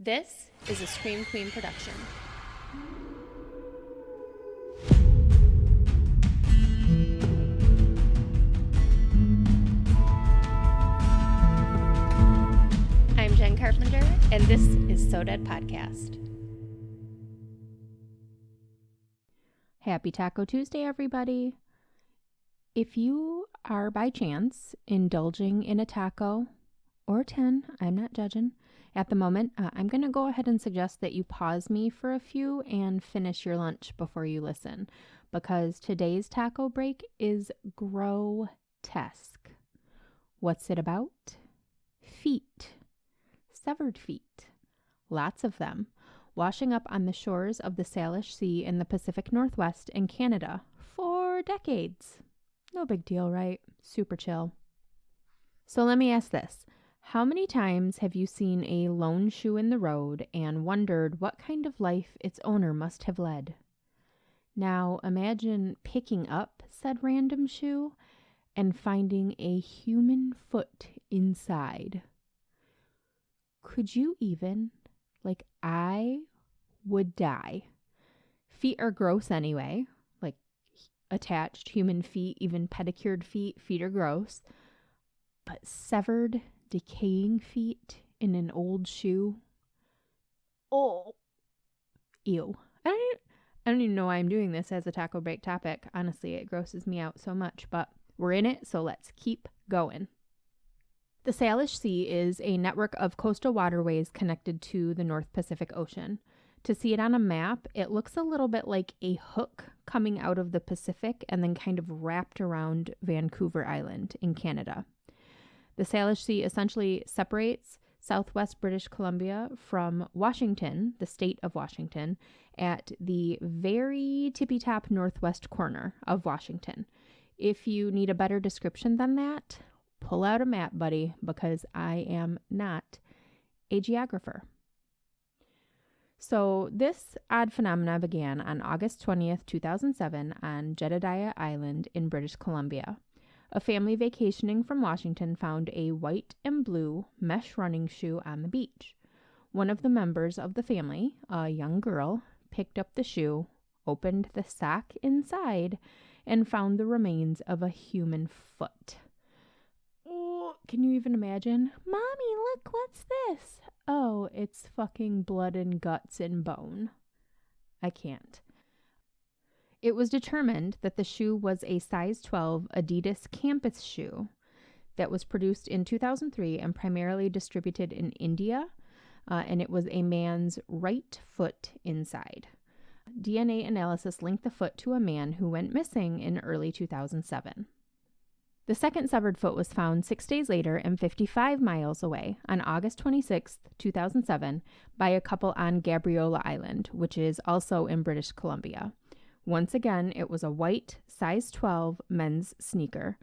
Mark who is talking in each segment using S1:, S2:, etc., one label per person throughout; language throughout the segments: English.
S1: This is a Scream Queen production. I'm Jenn Carpenter, and this is So Dead Podcast.
S2: Happy Taco Tuesday, everybody. If you are by chance indulging in a taco or 10, I'm not judging, at the moment, I'm going to go ahead and suggest that you pause me for a few and finish your lunch before you listen, because today's taco break is grotesque. What's it about? Feet. Severed feet. Lots of them. Washing up on the shores of the Salish Sea in the Pacific Northwest in Canada for decades. No big deal, right? Super chill. So let me ask this. How many times have you seen a lone shoe in the road and wondered what kind of life its owner must have led? Now imagine picking up said random shoe and finding a human foot inside. Could you even? I would die. Feet are gross anyway. Attached human feet, even pedicured feet are gross. But severed, decaying feet in an old shoe? Oh. Ew. I don't even know why I'm doing this as a taco break topic. Honestly, it grosses me out so much, but we're in it, so let's keep going. The Salish Sea is a network of coastal waterways connected to the North Pacific Ocean. To see it on a map, it looks a little bit like a hook coming out of the Pacific and then kind of wrapped around Vancouver Island in Canada. The Salish Sea essentially separates southwest British Columbia from Washington, the state of Washington, at the very tippy-top northwest corner of Washington. If you need a better description than that, pull out a map, buddy, because I am not a geographer. So this odd phenomena began on August 20th, 2007 on Jedediah Island in British Columbia. A family vacationing from Washington found a white and blue mesh running shoe on the beach. One of the members of the family, a young girl, picked up the shoe, opened the sock inside, and found the remains of a human foot. Oh, can you even imagine? Mommy, look, what's this? Oh, it's fucking blood and guts and bone. I can't. It was determined that the shoe was a size 12 Adidas campus shoe that was produced in 2003 and primarily distributed in India, and it was a man's right foot inside. DNA analysis linked the foot to a man who went missing in early 2007. The second severed foot was found 6 days later and 55 miles away on August 26, 2007, by a couple on Gabriola Island, which is also in British Columbia. Once again, it was a white, size 12 men's sneaker,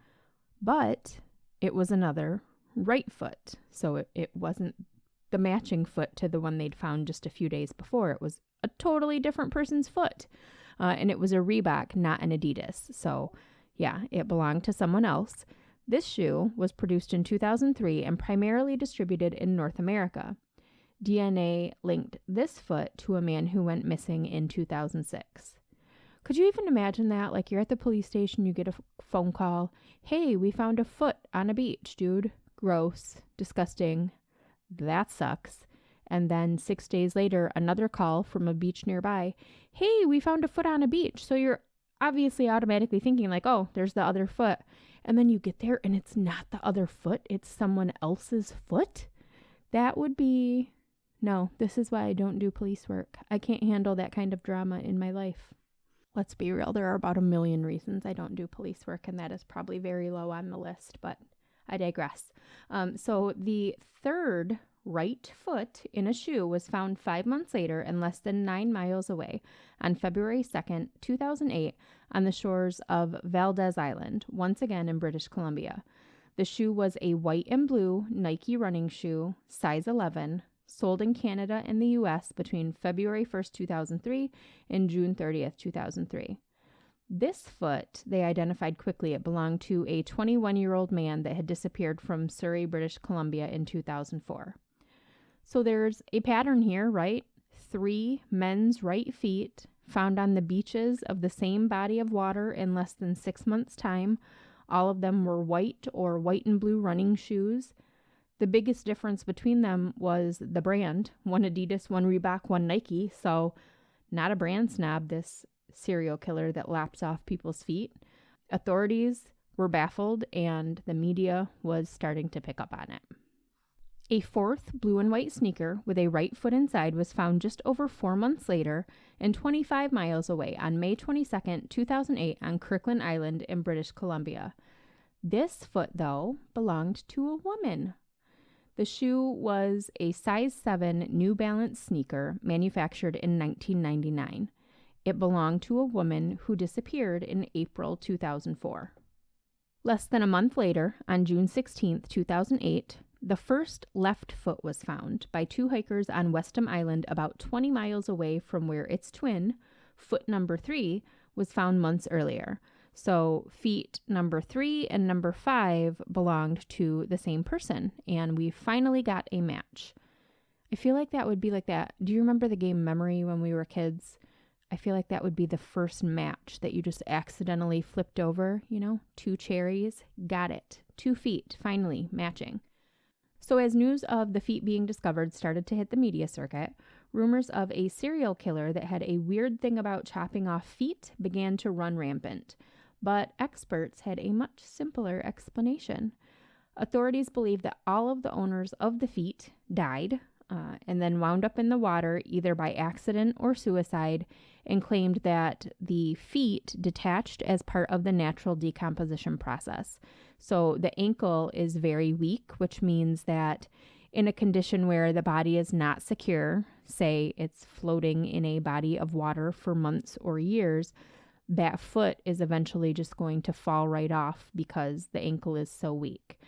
S2: but it was another right foot, so it wasn't the matching foot to the one they'd found just a few days before. It was a totally different person's foot, and it was a Reebok, not an Adidas, so yeah, it belonged to someone else. This shoe was produced in 2003 and primarily distributed in North America. DNA linked this foot to a man who went missing in 2006. Could you even imagine that? You're at the police station, you get a phone call. Hey, we found a foot on a beach, dude. Gross. Disgusting. That sucks. And then 6 days later, another call from a beach nearby. Hey, we found a foot on a beach. So you're obviously automatically thinking oh, there's the other foot. And then you get there and it's not the other foot. It's someone else's foot. That would be... No, this is why I don't do police work. I can't handle that kind of drama in my life. Let's be real. There are about a million reasons I don't do police work, and that is probably very low on the list, but I digress. So the third right foot in a shoe was found 5 months later and less than 9 miles away on February 2nd, 2008 on the shores of Valdez Island, once again in British Columbia. The shoe was a white and blue Nike running shoe, size 11, sold in Canada and the U.S. between February 1st, 2003 and June 30th, 2003. This foot, they identified quickly. It belonged to a 21-year-old man that had disappeared from Surrey, British Columbia in 2004. So there's a pattern here, right? 3 men's right feet found on the beaches of the same body of water in less than 6 months' time. All of them were white or white and blue running shoes. The biggest difference between them was the brand. One Adidas, one Reebok, one Nike. So not a brand snob, this serial killer that laps off people's feet. Authorities were baffled and the media was starting to pick up on it. A 4th blue and white sneaker with a right foot inside was found just over 4 months later and 25 miles away on May 22, 2008 on Kirkland Island in British Columbia. This foot, though, belonged to a woman. The shoe was a size 7 New Balance sneaker manufactured in 1999. It belonged to a woman who disappeared in April 2004. Less than a month later, on June 16, 2008, the first left foot was found by 2 hikers on Westham Island about 20 miles away from where its twin, foot number 3, was found months earlier. So feet number 3 and number 5 belonged to the same person, and we finally got a match. I feel like that would be like that. Do you remember the game Memory when we were kids? I feel like that would be the first match that you just accidentally flipped over, 2 cherries. Got it. 2 feet, finally matching. So as news of the feet being discovered started to hit the media circuit, rumors of a serial killer that had a weird thing about chopping off feet began to run rampant. But experts had a much simpler explanation. Authorities believe that all of the owners of the feet died and then wound up in the water either by accident or suicide, and claimed that the feet detached as part of the natural decomposition process. So the ankle is very weak, which means that in a condition where the body is not secure, say it's floating in a body of water for months or years, that foot is eventually just going to fall right off because the ankle is so weak.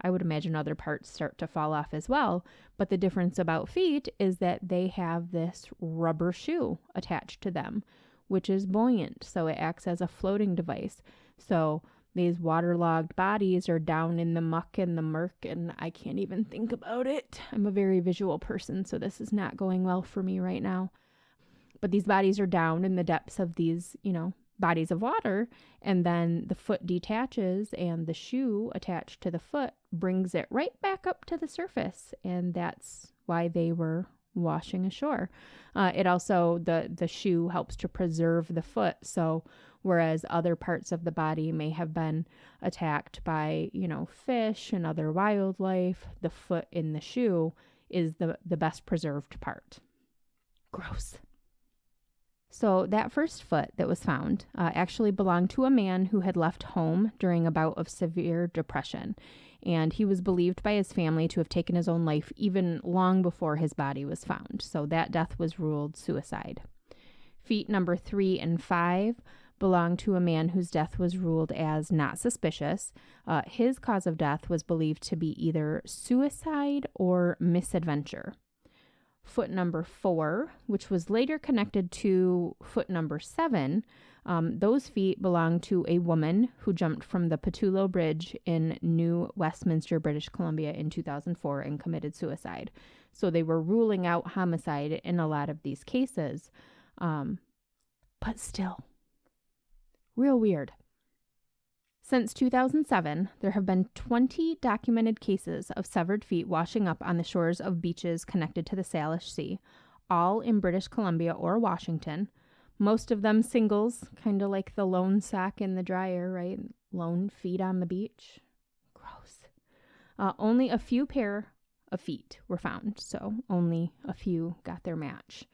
S2: I would imagine other parts start to fall off as well, but the difference about feet is that they have this rubber shoe attached to them, which is buoyant, so it acts as a floating device. So these waterlogged bodies are down in the muck and the murk, and I can't even think about it. I'm a very visual person, so this is not going well for me right now. But these bodies are down in the depths of these, bodies of water, and then the foot detaches and the shoe attached to the foot brings it right back up to the surface, and that's why they were washing ashore. It also, the shoe helps to preserve the foot, so whereas other parts of the body may have been attacked by, fish and other wildlife, the foot in the shoe is the best preserved part. Gross. So that first foot that was found actually belonged to a man who had left home during a bout of severe depression, and he was believed by his family to have taken his own life even long before his body was found. So that death was ruled suicide. Feet number 3 and 5 belonged to a man whose death was ruled as not suspicious. His cause of death was believed to be either suicide or misadventure. Foot number 4, which was later connected to foot number 7, those feet belonged to a woman who jumped from the Pattullo Bridge in New Westminster, British Columbia in 2004 and committed suicide. So they were ruling out homicide in a lot of these cases. But still, real weird. Since 2007, there have been 20 documented cases of severed feet washing up on the shores of beaches connected to the Salish Sea, all in British Columbia or Washington. Most of them singles, kind of like the lone sock in the dryer, right? Lone feet on the beach. Gross. Only a few pair of feet were found, so only a few got their match.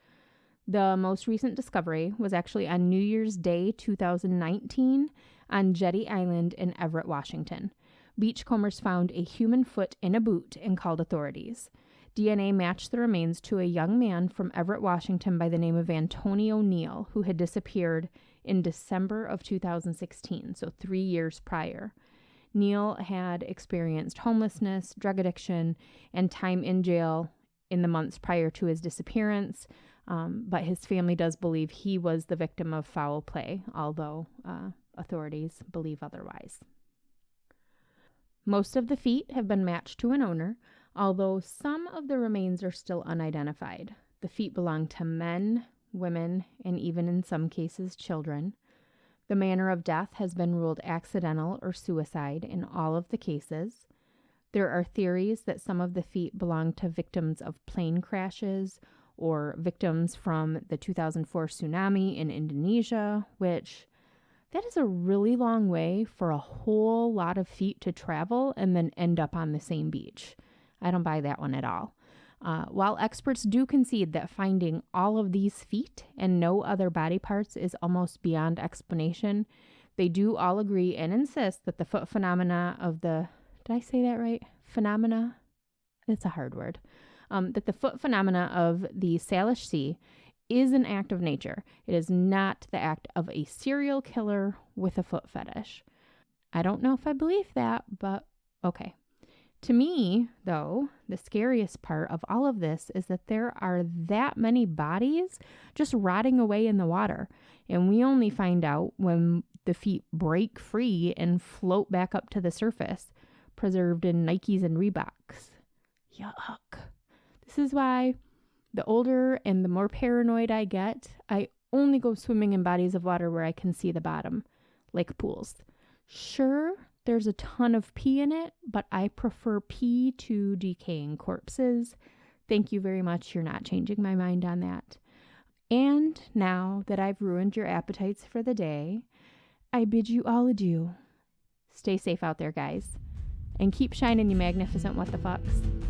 S2: The most recent discovery was actually on New Year's Day 2019 on Jetty Island in Everett, Washington. Beachcombers found a human foot in a boot and called authorities. DNA matched the remains to a young man from Everett, Washington by the name of Antonio Neal, who had disappeared in December of 2016, so 3 years prior. Neal had experienced homelessness, drug addiction, and time in jail in the months prior to his disappearance, but his family does believe he was the victim of foul play, although authorities believe otherwise. Most of the feet have been matched to an owner, although some of the remains are still unidentified. The feet belong to men, women, and even in some cases, children. The manner of death has been ruled accidental or suicide in all of the cases. There are theories that some of the feet belong to victims of plane crashes or victims from the 2004 tsunami in Indonesia, which that is a really long way for a whole lot of feet to travel and then end up on the same beach. I don't buy that one at all. While experts do concede that finding all of these feet and no other body parts is almost beyond explanation, they do all agree and insist that the foot phenomena of the... Did I say that right? Phenomena? It's a hard word. That the foot phenomena of the Salish Sea is an act of nature. It is not the act of a serial killer with a foot fetish. I don't know if I believe that, but okay. To me, though, the scariest part of all of this is that there are that many bodies just rotting away in the water, and we only find out when the feet break free and float back up to the surface, preserved in Nikes and Reeboks. Yuck. This is why the older and the more paranoid I get, I only go swimming in bodies of water where I can see the bottom, like pools. Sure, there's a ton of pee in it, but I prefer pee to decaying corpses. Thank you very much. You're not changing my mind on that. And now that I've ruined your appetites for the day, I bid you all adieu. Stay safe out there, guys. And keep shining, you magnificent what the fucks.